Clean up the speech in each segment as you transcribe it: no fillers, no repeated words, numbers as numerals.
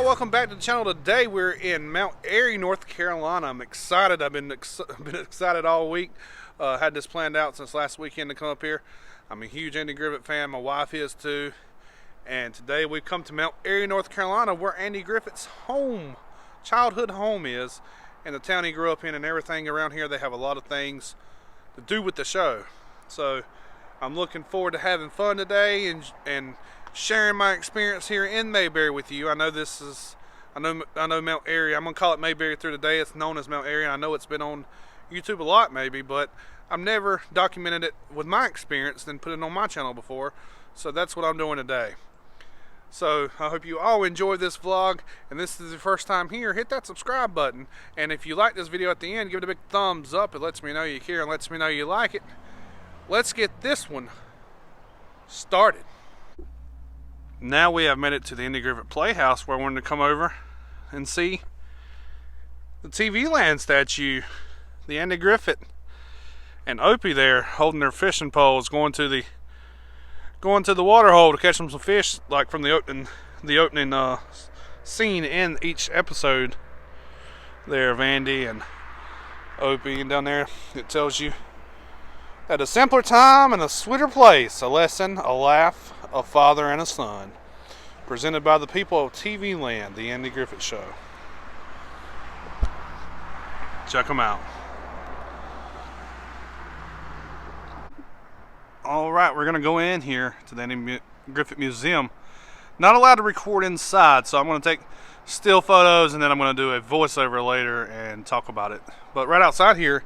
welcome back to the channel. Today we're in Mount Airy, North Carolina. I'm excited. I've been excited all week. Had this planned out since last weekend to come up here. I'm a huge Andy Griffith fan. My wife is too. And today we've come to Mount Airy, North Carolina, where Andy Griffith's childhood home is, and the town he grew up in and everything around here. They have a lot of things to do with the show. So I'm looking forward to having fun today and sharing my experience here in Mayberry with you. I know Mount Airy. I'm gonna call it Mayberry through the day. It's known as Mount Airy. I know it's been on YouTube a lot, maybe, but I've never documented it with my experience and put it on my channel before. So that's what I'm doing today. So I hope you all enjoy this vlog, and this is the first time here, hit that subscribe button. And if you like this video at the end, give it a big thumbs up. It lets me know you care and lets me know you like it. Let's get this one started. Now we have made it to the Andy Griffith Playhouse, where I wanted to come over and see the TV Land statue. The Andy Griffith and Opie there holding their fishing poles, going to the water hole to catch them some fish, like from the opening scene in each episode there of Andy and Opie. And down there it tells you, at a simpler time and a sweeter place, a lesson, a laugh, a father and a son. Presented by the people of TV Land, the Andy Griffith Show. Check them out. Alright, we're going to go in here to the Andy Griffith Museum. Not allowed to record inside, so I'm going to take still photos and then I'm going to do a voiceover later and talk about it. But right outside here,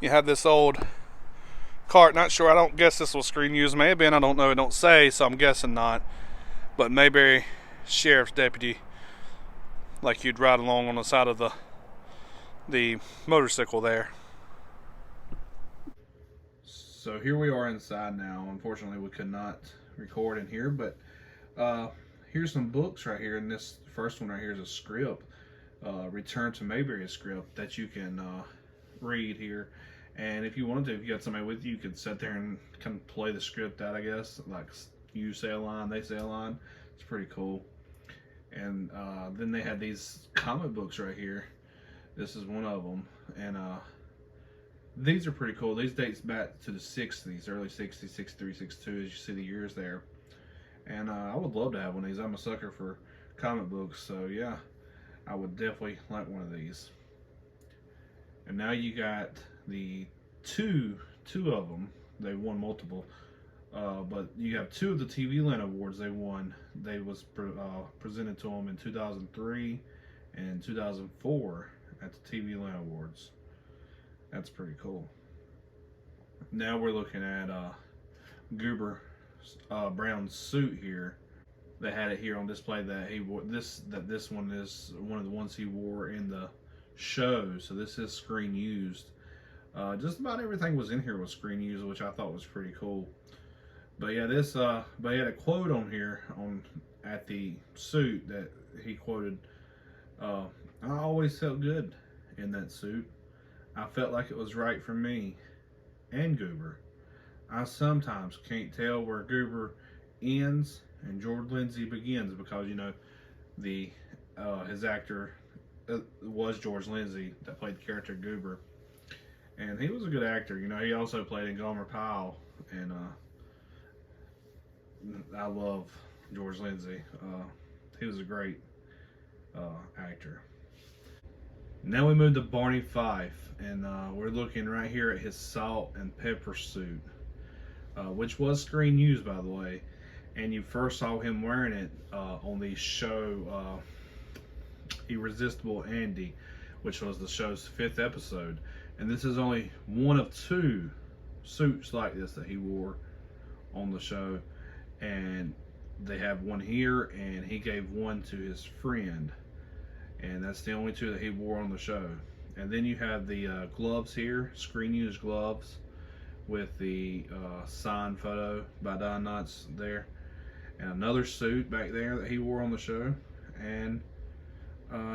you have this old cart. Not sure, I don't guess this was screen used. May have been, I don't know, it don't say, so I'm guessing not. But Mayberry Sheriff's Deputy, like you'd ride along on the side of the motorcycle there. So here we are inside now. Unfortunately we could not record in here, but here's some books right here, and this first one right here is a script, Return to Mayberry script that you can read here. And if you wanted to, if you got somebody with you, you could sit there and kind of play the script out, I guess. Like you say a line, they say a line. It's pretty cool. And then they had these comic books right here. This is one of them. And these are pretty cool. These dates back to the 60s, early 60s, 63, 62, as you see the years there. And I would love to have one of these. I'm a sucker for comic books, so yeah, I would definitely like one of these. And now you got the two of them. They won multiple, but you have two of the TV Land awards they won. They was presented to them in 2003 and 2004 at the TV Land Awards. That's pretty cool. Now we're looking at Goober Brown's suit here. They had it here on display that he wore. This one is one of the ones he wore in the show. So this is screen used. Just about everything was in here was screen used, which I thought was pretty cool. But yeah, but he had a quote on here at the suit that he quoted. I always felt good in that suit. I felt like it was right for me and Goober. I sometimes can't tell where Goober ends and George Lindsay begins, because, you know, his actor was George Lindsay that played the character Goober. And he was a good actor. You know, he also played in Gomer Pyle, and I love George Lindsay. He was a great actor. Now we move to Barney Fife, and we're looking right here at his salt and pepper suit, which was screen used, by the way. And you first saw him wearing it on the show Irresistible Andy, which was the show's 5th episode. And this is only one of 2 suits like this that he wore on the show. And they have one here, and he gave one to his friend. And that's the only 2 that he wore on the show. And then you have the gloves here, screen used gloves, with the signed photo by Don Knotts there. And another suit back there that he wore on the show. And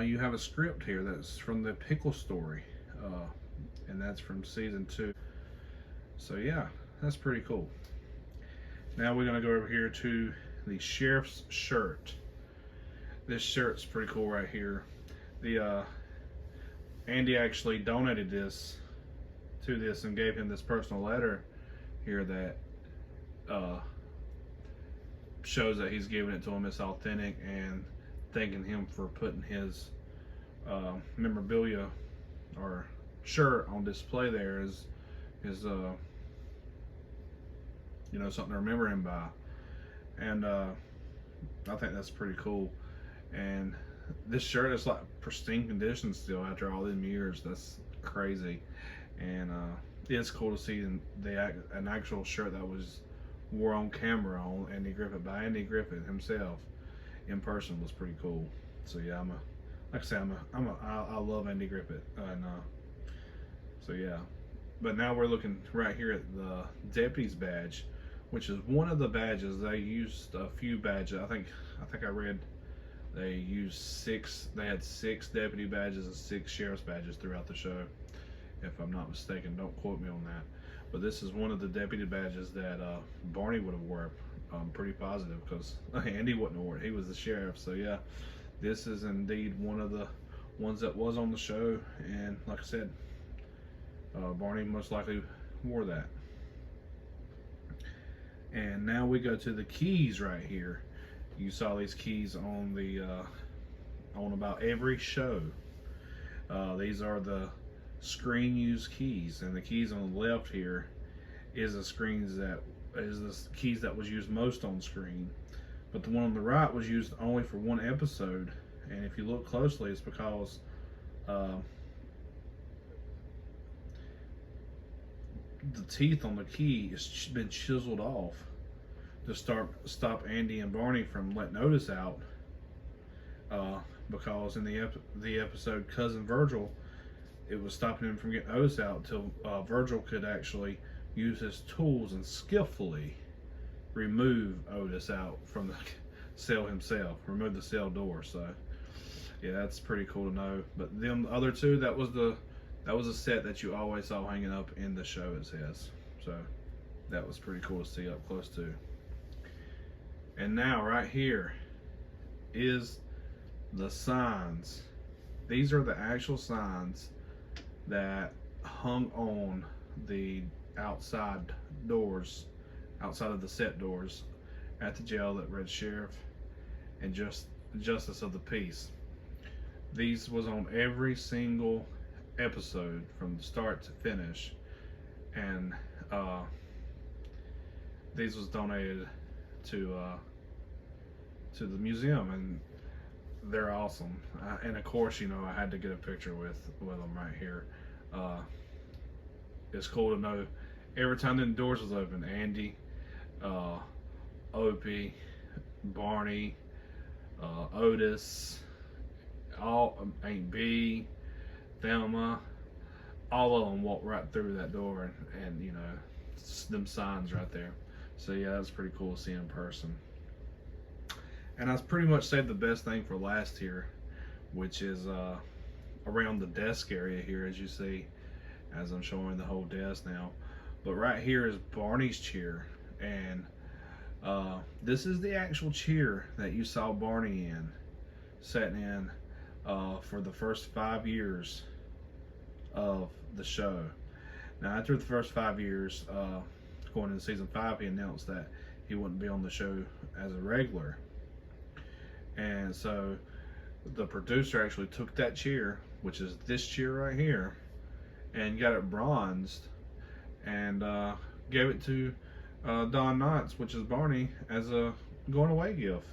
you have a script here that's from the Pickle Story. And that's from season 2. So yeah, that's pretty cool. Now we're going to go over here to the sheriff's shirt. this shirt's pretty cool right here. The Andy actually donated this to this and gave him this personal letter here that shows that he's giving it to him. It's authentic, and thanking him for putting his memorabilia or shirt on display there is you know, something to remember him by. And I think that's pretty cool. And this shirt is like pristine condition still after all them years. That's crazy. And it's cool to see an actual shirt that was wore on camera on Andy Griffith by Andy Griffith himself in person was pretty cool. So yeah, like I say, I love Andy Griffith, and so yeah. But now we're looking right here at the deputy's badge, which is one of the badges. They used a few badges. I think I read they used 6. They had 6 deputy badges and 6 sheriff's badges throughout the show, if I'm not mistaken. Don't quote me on that. But this is one of the deputy badges that Barney would have worn. I'm pretty positive, because Andy wouldn't have worn it. He was the sheriff. So yeah, this is indeed one of the ones that was on the show. And like I said, Barney most likely wore that. And now we go to the keys right here. You saw these keys on the on about every show. These are the screen used keys, and the keys on the left here is the keys that was used most on screen, but the one on the right was used only for one episode. And if you look closely, it's because the teeth on the key has been chiseled off to stop Andy and Barney from letting Otis out, because in the episode Cousin Virgil, it was stopping him from getting Otis out until Virgil could actually use his tools and skillfully remove Otis out from the cell himself, remove the cell door. So yeah, that's pretty cool to know. But them other two, that was a set that you always saw hanging up in the show, it says. So that was pretty cool to see up close too. And now right here is the signs. These are the actual signs that hung on the outside doors, outside of the set doors at the jail that read Sheriff and Justice of the Peace. These was on every single episode from start to finish, and these was donated to the museum, and they're awesome. And of course, you know, I had to get a picture with them right here. It's cool to know every time the doors was open, Andy, Opie, Barney, Otis, Aunt B, Thelma, all of them walked right through that door, and you know, them signs right there. So yeah, that's pretty cool to see in person. And I pretty much saved the best thing for last here, which is around the desk area here, as you see, as I'm showing the whole desk now. But right here is Barney's chair, and this is the actual chair that you saw Barney in, sitting in for the first 5 years of the show. Now after the first 5 years, going into season 5, he announced that he wouldn't be on the show as a regular. And so the producer actually took that chair, which is this chair right here, and got it bronzed and gave it to Don Knotts, which is Barney, as a going away gift.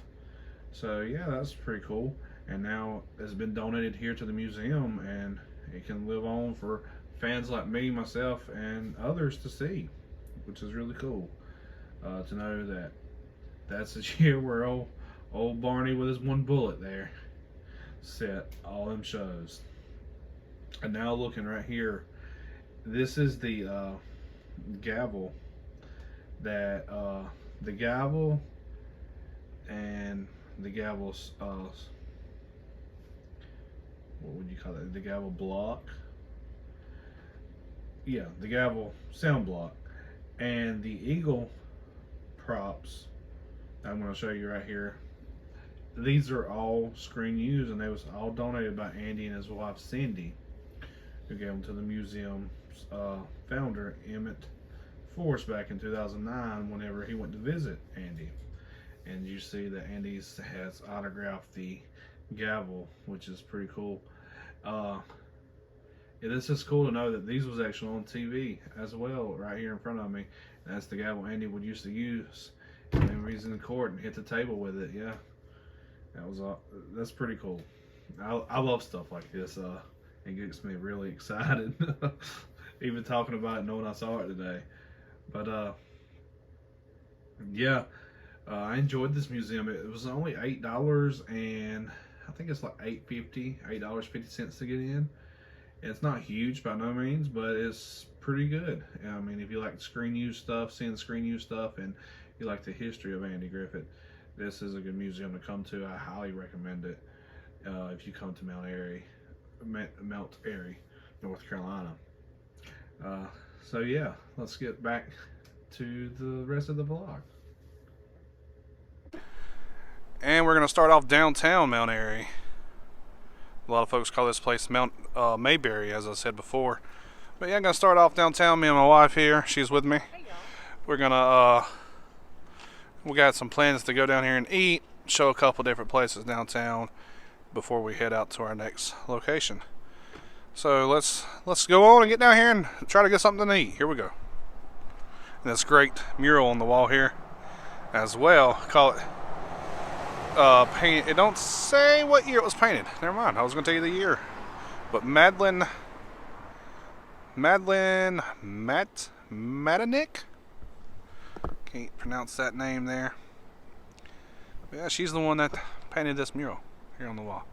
So yeah, that's pretty cool. And now it's been donated here to the museum, and it can live on for fans like me, myself, and others to see, which is really cool to know that that's the chair where old Barney with his one bullet there set all them shows. And now looking right here, this is the gavel that the gavel and the gavel's what would you call it? The gavel block. Yeah, the gavel sound block, and the eagle props. I'm going to show you right here. these are all screen used, and they was all donated by Andy and his wife Cindy, who gave them to the museum's founder Emmett Force back in 2009 whenever he went to visit Andy. And you see that Andy's has autographed the gavel, which is pretty cool. This is cool to know that these was actually on TV as well, right here in front of me. And that's the gavel Andy would used to use whenever he's in court and hit the table with it. Yeah, that's pretty cool. I love stuff like this. It gets me really excited, even talking about it, knowing I saw it today. But yeah, I enjoyed this museum. It was only $8, and I think it's like $8.50 to get in. It's not huge by no means, but it's pretty good. I mean, if you like screen use stuff, seeing screen use stuff, and you like the history of Andy Griffith, this is a good museum to come to. I highly recommend it if you come to Mount Airy, North Carolina. So yeah, let's get back to the rest of the vlog. And we're going to start off downtown Mount Airy. A lot of folks call this place Mount Mayberry, as I said before. But yeah, I'm going to start off downtown. Me and my wife here. She's with me. We're going to, we got some plans to go down here and eat, show a couple different places downtown before we head out to our next location. So let's go on and get down here and try to get something to eat. Here we go. And this great mural on the wall here as well. Call it paint. It don't say what year it was painted. Never mind. I was going to tell you the year. But Madeline Matanick. Can't pronounce that name there. But yeah, she's the one that painted this mural here on the wall.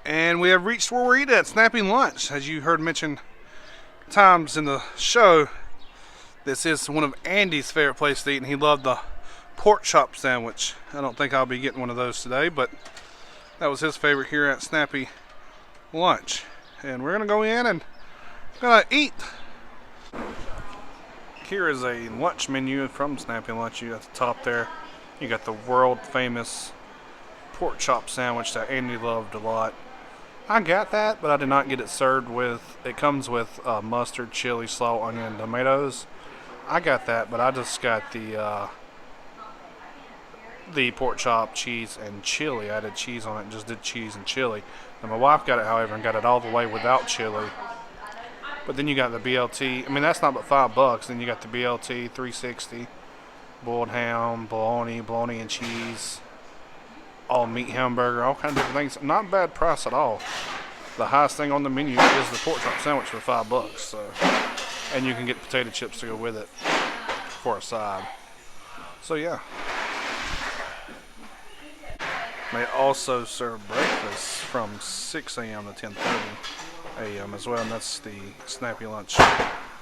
And we have reached where we're eating at Snappy Lunch. As you heard mentioned times in the show, this is one of Andy's favorite places to eat, and he loved the pork chop sandwich. I don't think I'll be getting one of those today, but that was his favorite here at Snappy Lunch. And we're gonna go in and gonna eat. Here is a lunch menu from Snappy Lunch. You at the top there, you got the world famous pork chop sandwich that Andy loved a lot. I got that, but I did not get it served with. It comes with mustard, chili, salt, onion, and tomatoes. I got that, but I just got the pork chop, cheese, and chili. I added cheese on it and just did cheese and chili. And my wife got it, however, and got it all the way without chili. But then you got the BLT. I mean, that's not but $5. Then you got the BLT 360, boiled ham, bologna and cheese, all meat hamburger, all kinds of different things. Not a bad price at all. The highest thing on the menu is the pork chop sandwich for $5. So, and you can get potato chips to go with it for a side. So yeah. They also serve breakfast from 6 a.m. to 10:30 a.m. as well, and that's the Snappy Lunch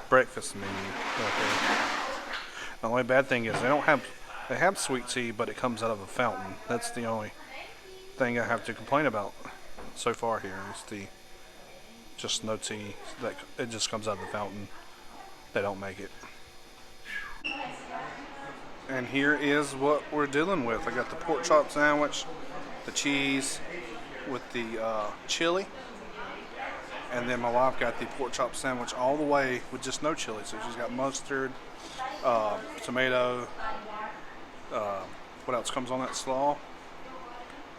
breakfast menu right there. The only bad thing is they have sweet tea, but it comes out of a fountain. That's the only thing I have to complain about so far here is just no tea. It just comes out of the fountain. They don't make it. And here is what we're dealing with. I got the pork chop sandwich, the cheese with the chili, and then my wife got the pork chop sandwich all the way with just no chili. So she's got mustard, tomato, what else comes on that slaw,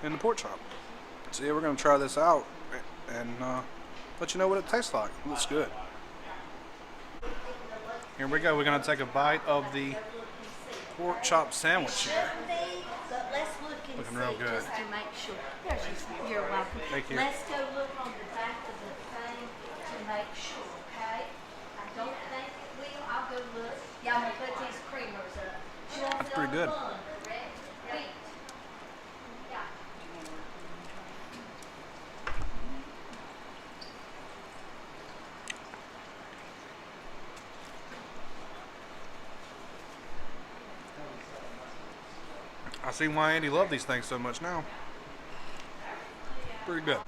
and the pork chop. So yeah, we're going to try this out and let you know what it tastes like. It looks good. Here we go. We're going to take a bite of the pork chop sandwich here. Looking real good. Just to make sure. You're welcome. Thank you. Let's go look on the back of the thing to make sure, okay? I don't think it will. I'll go look. Yeah, I'm going to put these creamers up. That's pretty good. I see why Andy loved these things so much now. Pretty good.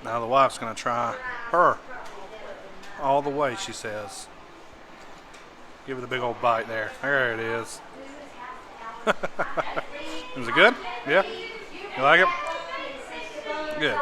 Now the wife's going to try her all the way, she says. Give it a big old bite there. There it is. Was it good? Yeah? You like it? Good.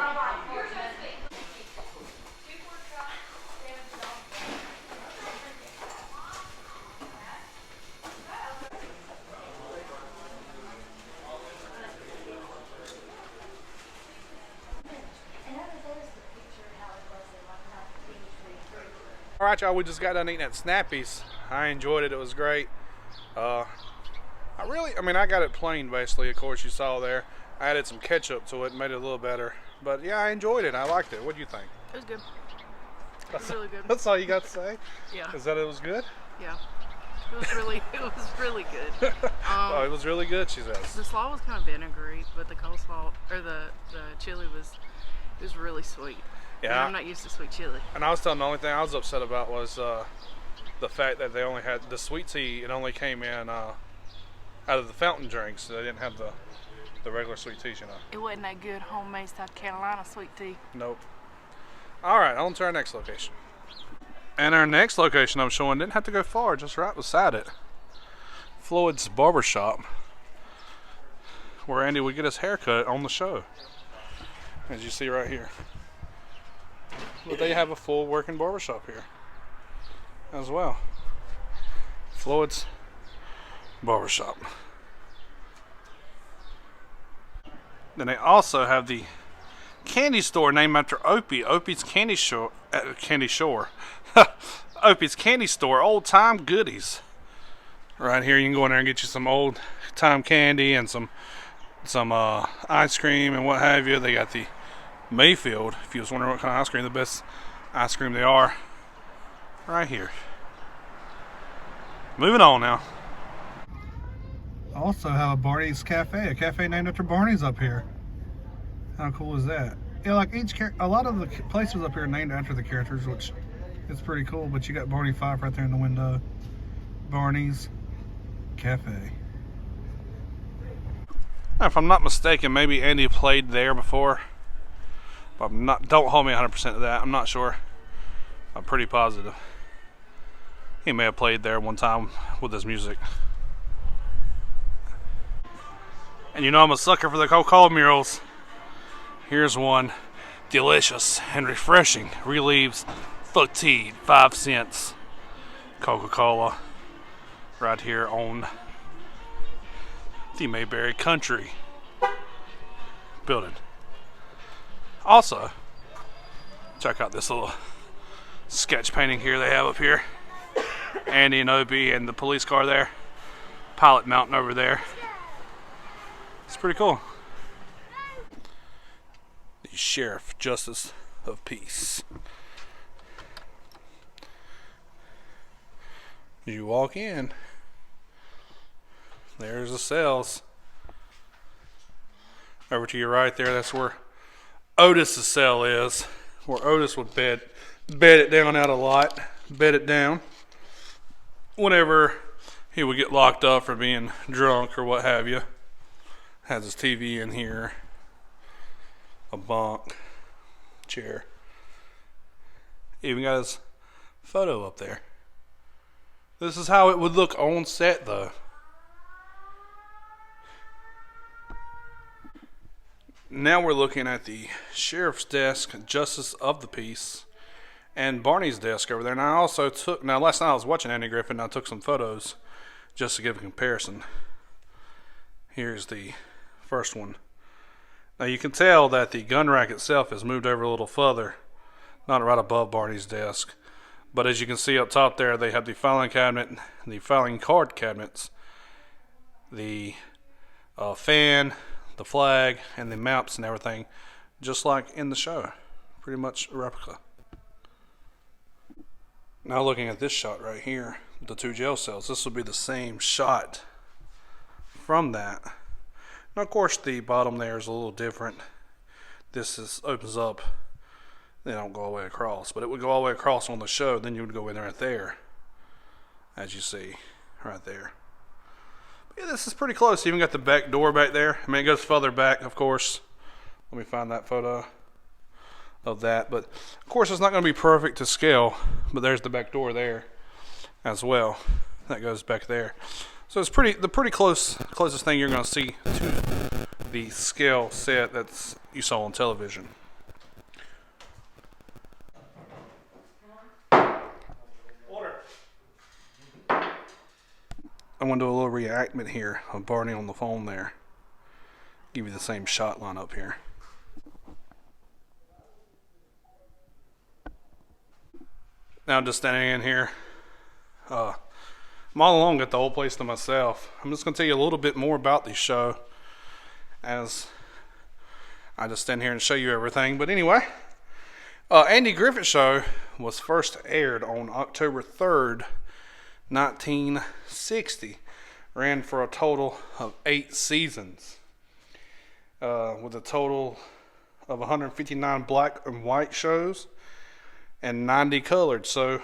All right, y'all, we just got done eating at Snappy's. I enjoyed it. It was great. I got it plain, basically. Of course, you saw there. I added some ketchup to it and made it a little better. But, yeah, I enjoyed it. I liked it. What do you think? It was good. It was really good. That's all you got to say? Yeah. Is that it was good? Yeah. It was really good. Oh, it was really good, she says. The slaw was kind of vinegary, but the coleslaw, or the chili was really sweet. Yeah. And I'm not used to sweet chili. And I was telling the only thing I was upset about was the fact that they only had the sweet tea. It only came in out of the fountain drinks. So they didn't have the regular sweet teas, you know. It wasn't that good homemade South Carolina sweet tea. Nope. All right, on to our next location. And our next location I'm showing didn't have to go far, just right beside it. Floyd's Barbershop, where Andy would get his haircut on the show, as you see right here. But they have a full working barbershop here as well. Floyd's Barbershop. Then they also have the candy store named after Opie. Opie's Candy Shore. Opie's Candy Store. Old time goodies. Right here, you can go in there and get you some old time candy and some ice cream and what have you. They got the Mayfield, if you was wondering what kind of ice cream, the best ice cream they are, right here. Moving on now. Also have a Barney's Cafe, a cafe named after Barney's up here. How cool is that? Yeah, like a lot of the places up here are named after the characters, which is pretty cool. But you got Barney Fife right there in the window. Barney's Cafe. Now, if I'm not mistaken, maybe Andy played there before. But don't hold me 100% to that. I'm not sure. I'm pretty positive. He may have played there one time with his music. And you know I'm a sucker for the Coca-Cola murals. Here's one. Delicious and refreshing. Relieves fatigue. 5 cents. Coca-Cola. Right here on the Mayberry Country building. Also, check out this little sketch painting here they have up here. Andy and Opie and the police car there. Pilot Mountain over there. It's pretty cool. The Sheriff Justice of Peace. You walk in. There's the cells. Over to your right there, that's where Otis's cell is, where Otis would bed it down out a lot, bed it down whenever he would get locked up for being drunk or what have you. Has his TV in here, a bunk, chair. Even got his photo up there. This is how it would look on set, though. Now we're looking at the sheriff's desk, justice of the peace, and Barney's desk over there. And I also last night I was watching Andy Griffith and I took some photos just to give a comparison. Here's the first one. Now you can tell that the gun rack itself has moved over a little further, not right above Barney's desk. But as you can see up top there, they have the filing cabinet, the filing card cabinets, the fan, the flag, and the maps and everything, just like in the show. Pretty much a replica. Now looking at this shot right here, the 2 jail cells, this will be the same shot from that. Now of course the bottom there is a little different. This opens up, they don't go all the way across, but it would go all the way across on the show, then you would go in right there, as you see, right there. Yeah, this is pretty close. You even got the back door back there. I mean, it goes further back, of course. Let me find that photo of that. But, of course, it's not going to be perfect to scale. But there's the back door there as well. That goes back there. So it's the pretty closest thing you're going to see to the scale set that you saw on television. Order. I'm going to do a little reenactment here of Barney on the phone there. Give you the same shot line up here. Now just standing in here. I'm all alone, got the whole place to myself. I'm just going to tell you a little bit more about this show as I just stand here and show you everything. But anyway, Andy Griffith Show was first aired on October 3rd, 1960. Ran for a total of 8 seasons with a total of 159 black and white shows and 90 colored. So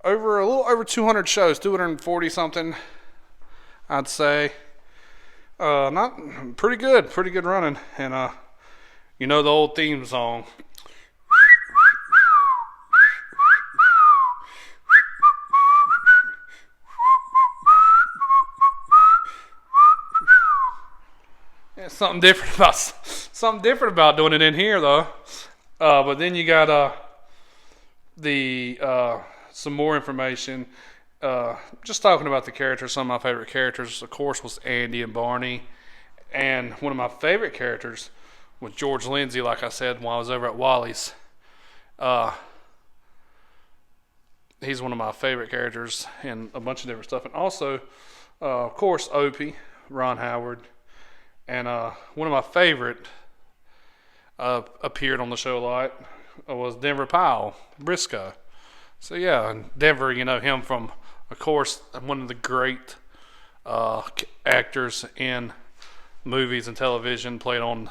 a little over 200 shows, 240 something, I'd say. Not pretty good running. And you know the old theme song. Yeah, something different about doing it in here though. But then you got some more information. Just talking about the characters. Some of my favorite characters, of course, was Andy and Barney. And one of my favorite characters was George Lindsay, like I said, while I was over at Wally's. He's one of my favorite characters in a bunch of different stuff. And also, of course, Opie, Ron Howard. And one of my favorite appeared on the show a lot was Denver Powell, Briscoe. So yeah, and Denver, you know him from, of course, one of the great actors in movies and television, played on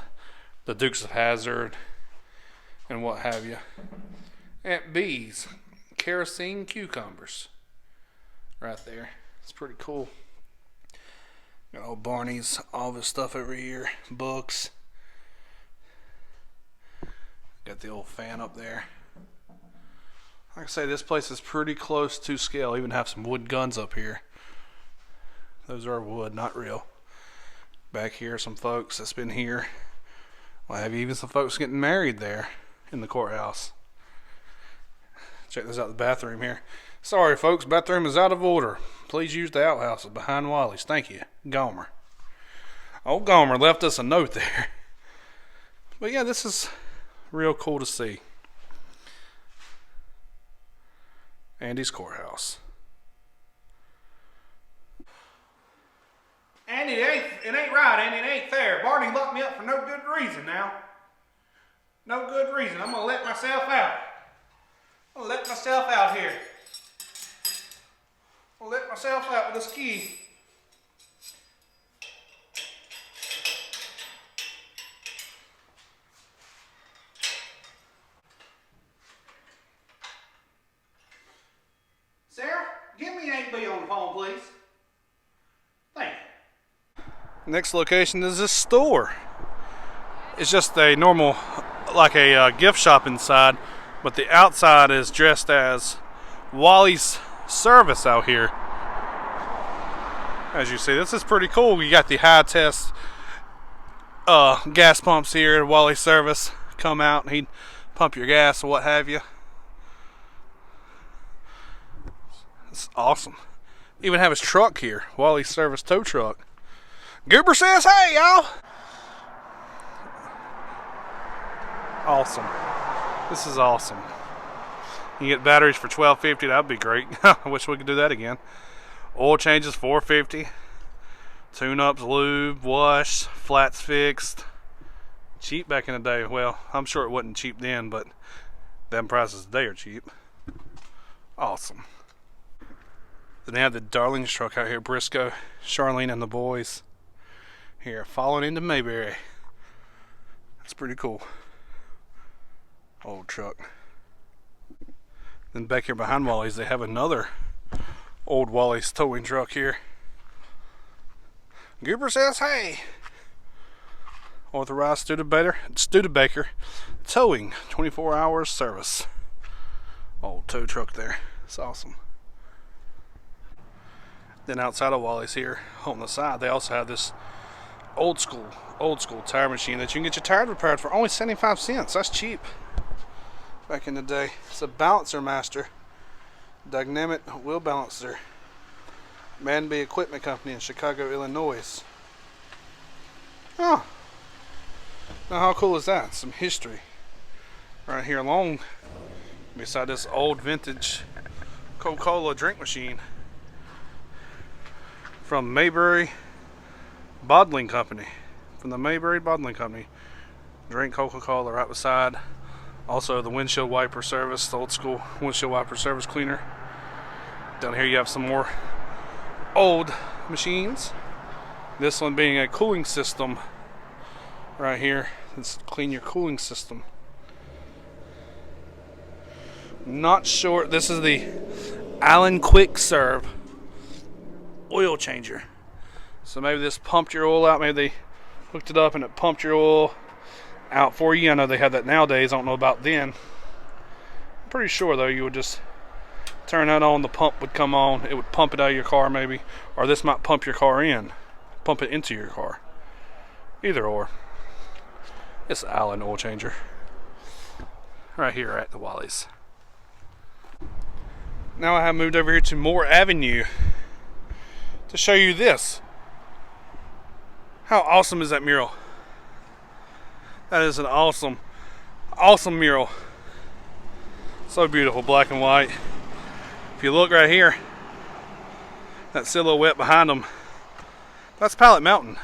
the Dukes of Hazzard and what have you. Aunt B's kerosene cucumbers, right there. It's pretty cool. Got old Barney's, all of his stuff over here, books. Got the old fan up there. Like I say, this place is pretty close to scale. Even have some wood guns up here. Those are wood, not real. Back here, some folks that's been here. Well, have even some folks getting married there in the courthouse. Check this out, the bathroom here. Sorry, folks, bathroom is out of order. Please use the outhouses behind Wally's. Thank you, Gomer. Old Gomer left us a note there. But yeah, this is real cool to see. Andy's courthouse. Andy, it ain't right, Andy. It ain't fair. Barney locked me up for no good reason now. No good reason. I'm gonna let myself out. I'm gonna let myself out here. I'm gonna let myself out with this key. Sarah, give me Aunt B on the phone, please. Thank you. Next location is this store. It's just a normal, like a gift shop inside, but the outside is dressed as Wally's service out here. As you see, this is pretty cool. You got the high test gas pumps here at Wally's service. Come out and he'd pump your gas or what have you. It's awesome. Even have his truck here, Wally's service tow truck. Goober says, hey, y'all. Awesome. This is awesome. You get batteries for $12.50. That'd be great. I wish we could do that again. Oil changes $4.50. Tune-ups, lube, wash, flats fixed. Cheap back in the day. Well, I'm sure it wasn't cheap then, but them prices today are cheap. Awesome. Then they have the Darling's truck out here, Briscoe, Charlene, and the boys here following into Mayberry. That's pretty cool. Old truck. Then back here behind Wally's, they have another old Wally's towing truck here. Goober says, hey. Authorized Studebaker towing, 24 hours service. Old tow truck there. It's awesome. Then outside of Wally's here on the side, they also have this old school tire machine that you can get your tires repaired for only 75 cents. That's cheap. Back in the day. It's a Balancer Master. Dynamic Wheel Balancer. Manby Equipment Company in Chicago, Illinois. Oh. Now how cool is that? Some history. Right here along beside this old vintage Coca-Cola drink machine from Mayberry Bottling Company. From the Mayberry Bottling Company. Drink Coca-Cola right beside. Also the windshield wiper service, the old school windshield wiper service cleaner. Down here you have some more old machines. This one being a cooling system right here. Let's clean your cooling system. Not sure. This is the Allen Quick Serve oil changer. So maybe this pumped your oil out. Maybe they hooked it up and it pumped your oil out for you. I know they have that nowadays. I don't know about then. I'm pretty sure though you would just turn that on, the pump would come on, it would pump it out of your car maybe, or this might pump your car in, pump it into your car. Either or. It's Allen oil changer. Right here at the Wally's. Now I have moved over here to Moore Avenue to show you this. How awesome is that mural? That is an awesome mural. So beautiful, black and white. If you look right here, that silhouette behind them, that's Pallet Mountain.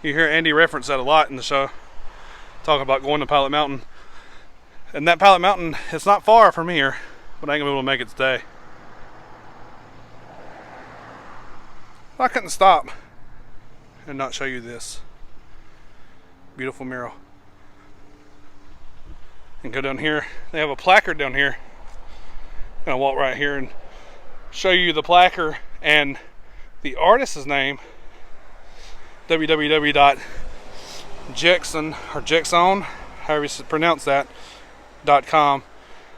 You hear Andy reference that a lot in the show, talking about going to Pallet Mountain. And that Pallet Mountain, it's not far from here, but I ain't gonna be able to make it today. I couldn't stop and not show you this beautiful mural. And go down here, they have a placard down here. I'm gonna walk right here and show you the placard and the artist's name, www.Jexon or Jexon, however you pronounce that, .com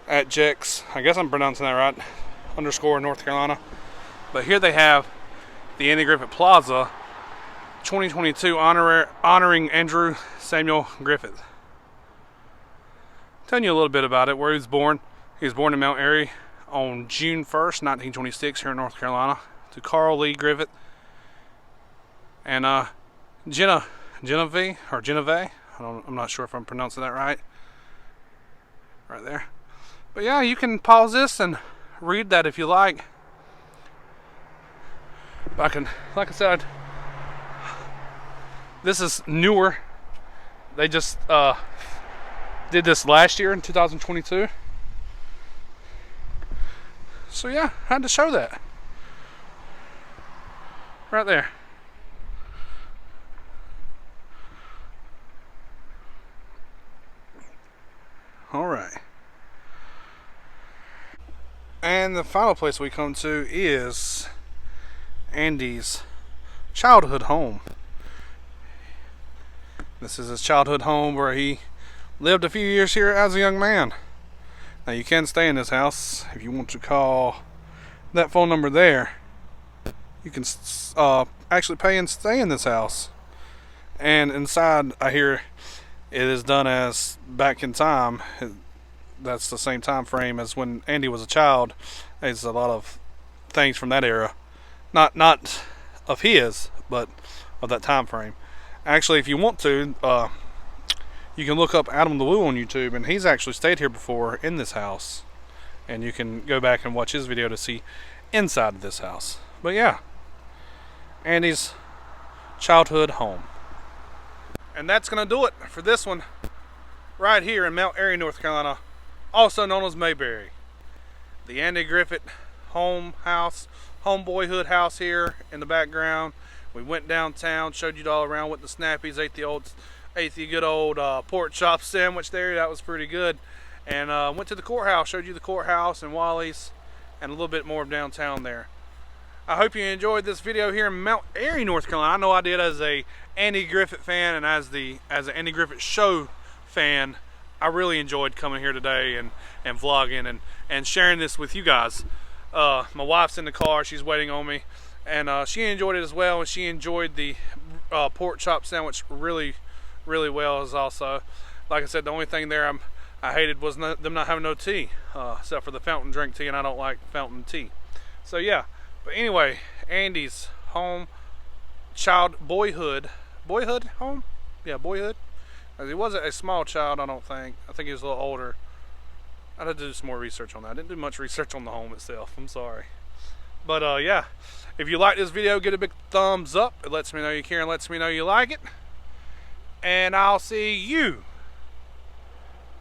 at Jex, I guess I'm pronouncing that right, _ North Carolina. But here they have the Andy Griffith Plaza 2022 honoring Andrew Samuel Griffith. Telling you a little bit about it, where he was born. He was born in Mount Airy on June 1st, 1926 here in North Carolina, to Carl Lee Griffith and Genevieve, I'm not sure if I'm pronouncing that right there. But yeah, you can pause this and read that if you like. Like I said, this is newer. They just did this last year in 2022. So yeah, I had to show that. Right there. Alright. And the final place we come to is Andy's childhood home. This is his childhood home where he lived a few years here as a young man. Now you can stay in this house if you want to call that phone number there. You can actually pay and stay in this house. And inside, I hear it is done as back in time. That's the same time frame as when Andy was a child. There's a lot of things from that era, not of his, but of that time frame. Actually, if you want to, you can look up Adam the Woo on YouTube, and he's actually stayed here before in this house, and you can go back and watch his video to see inside of this house. But yeah, Andy's childhood home. And that's gonna do it for this one right here in Mount Airy, North Carolina, also known as Mayberry. The Andy Griffith homeboyhood house here in the background. We went downtown, showed you all around with the Snappies, ate the good old pork chop sandwich there. That was pretty good. And went to the courthouse, showed you the courthouse and Wally's and a little bit more of downtown there. I hope you enjoyed this video here in Mount Airy, North Carolina. I know I did as a Andy Griffith fan and as an Andy Griffith Show fan. I really enjoyed coming here today and vlogging and sharing this with you guys. My wife's in the car. She's waiting on me. And she enjoyed it as well. And she enjoyed the pork chop sandwich really, really well as also. Like I said, the only thing there I hated was them not having no tea. Except for the fountain drink tea. And I don't like fountain tea. So yeah. But anyway, Andy's home. Boyhood home? Yeah, boyhood. He wasn't a small child, I don't think. I think he was a little older. I'd have to do some more research on that. I didn't do much research on the home itself. I'm sorry. But yeah, if you like this video, give it a big thumbs up. It lets me know you care and lets me know you like it. And I'll see you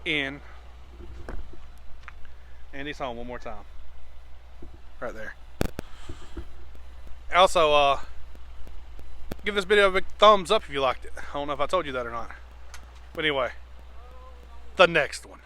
in Andy's home one more time. Right there. Also, give this video a big thumbs up if you liked it. I don't know if I told you that or not. But anyway, the next one.